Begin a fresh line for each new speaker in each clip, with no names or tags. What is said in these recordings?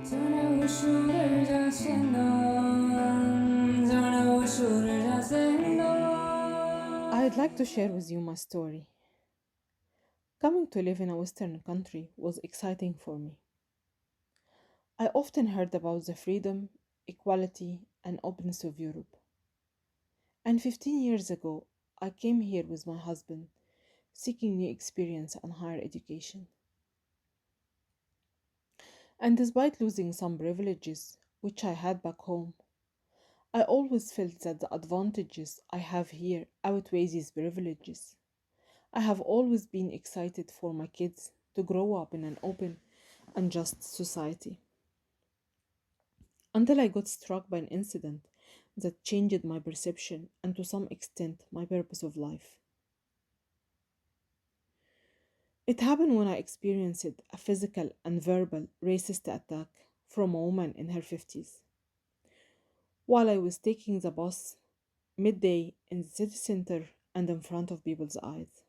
전에无数的日加线呢，전에无数的日加线呢。
I'd like to share with you my story. Coming to live in a Western country was exciting for me. I often heard about the freedom, equality, and openness of Europe. And 15 years ago, I came here with my husband, seeking new experience and higher education. And despite losing some privileges, which I had back home, I always felt that the advantages I have here outweigh these privileges. I have always been excited for my kids to grow up in an open and just society. Until I got struck by an incident that changed my perception and to some extent my purpose of life. It happened when I experienced a physical and verbal racist attack from a woman in her 50s. While I was taking the bus midday in the city center and in front of people's eyes.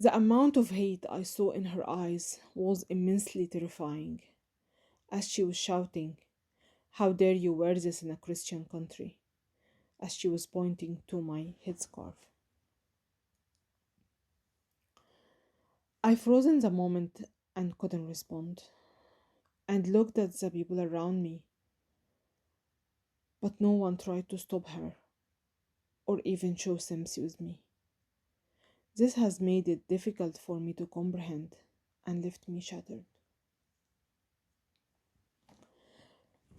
The amount of hate I saw in her eyes was immensely terrifying as she was shouting, "How dare you wear this in a Christian country?" as she was pointing to my headscarf. I froze in the moment and couldn't respond, and looked at the people around me, but no one tried to stop her or even show sympathy with me. This has made it difficult for me to comprehend and left me shattered.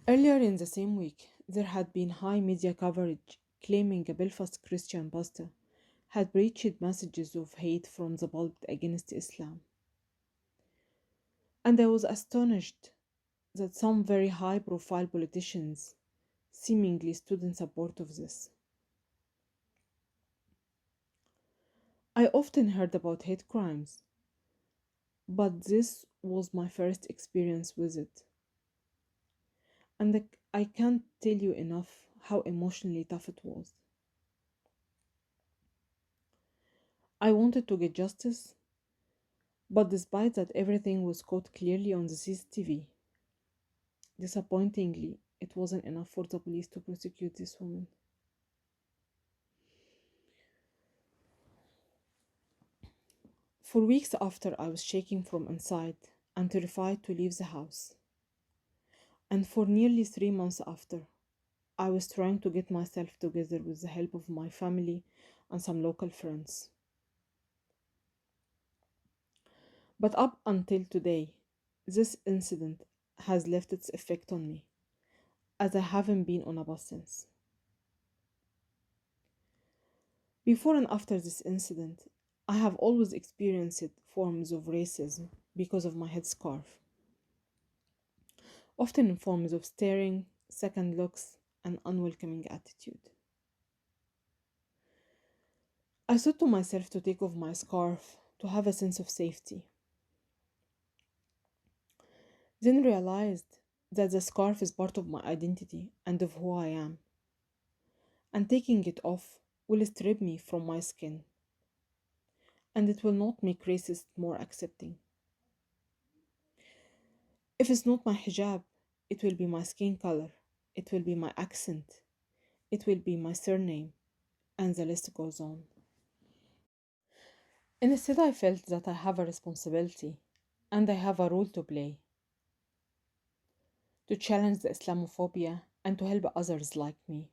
Earlier in the same week, there had been high media coverage claiming a Belfast Christian pastor had preached messages of hate from the pulpit against Islam. And I was astonished that some very high profile politicians seemingly stood in support of this. I often heard about hate crimes, but this was my first experience with it. And I can't tell you enough how emotionally tough it was. I wanted to get justice, but despite that everything was caught clearly on the CCTV, disappointingly, it wasn't enough for the police to prosecute this woman. For weeks after, I was shaking from inside and terrified to leave the house. And for nearly 3 months after, I was trying to get myself together with the help of my family and some local friends. But up until today, this incident has left its effect on me, as I haven't been on a bus since. Before and after this incident, I have always experienced forms of racism because of my headscarf, often in forms of staring, second looks, and unwelcoming attitude. I thought to myself to take off my scarf to have a sense of safety, then realized that the scarf is part of my identity and of who I am, and taking it off will strip me from my skin, and it will not make racists more accepting. If it's not my hijab, it will be my skin color, it will be my accent, it will be my surname, and the list goes on. Instead, I felt that I have a responsibility and I have a role to play to challenge the Islamophobia and to help others like me,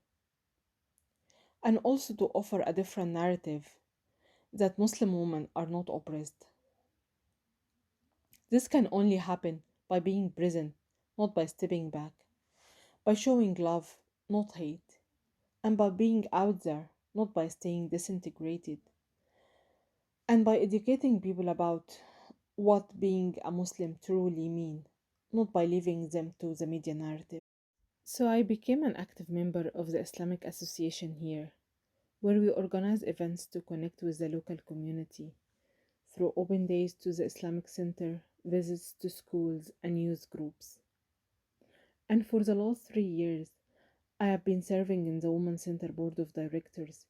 and also to offer a different narrative that Muslim women are not oppressed. This can only happen by being present, not by stepping back, by showing love, not hate, and by being out there, not by staying disintegrated, and by educating people about what being a Muslim truly means, not by leaving them to the media narrative. So I became an active member of the Islamic Association here, where we organize events to connect with the local community through open days to the Islamic Center, visits to schools, and youth groups. And for the last 3 years, I have been serving in the Women Center Board of Directors,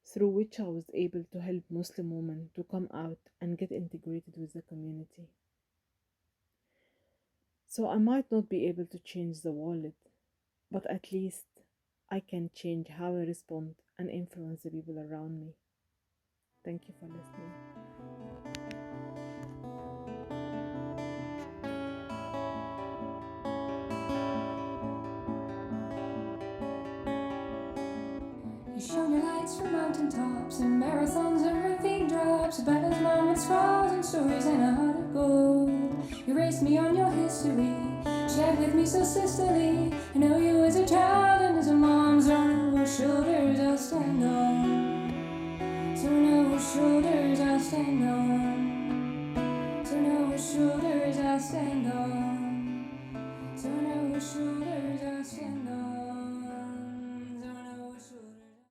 through which I was able to help Muslim women to come out and get integrated with the community. So I might not be able to change the world, but at least I can change how I respond and influence the people around me. Thank you for listening.
You shone your lights from mountaintops and marathons and ravine drops, battles, moments, scars, and stories, and a heart of gold. You raced me on your history, shared with me so sisterly. I know you as a child and as a mom, so I know whose shoulders I'll stand on. So I know whose shoulders I'll stand on. So I know whose shoulders I'll stand on. So I know whose shoulders I'll stand on.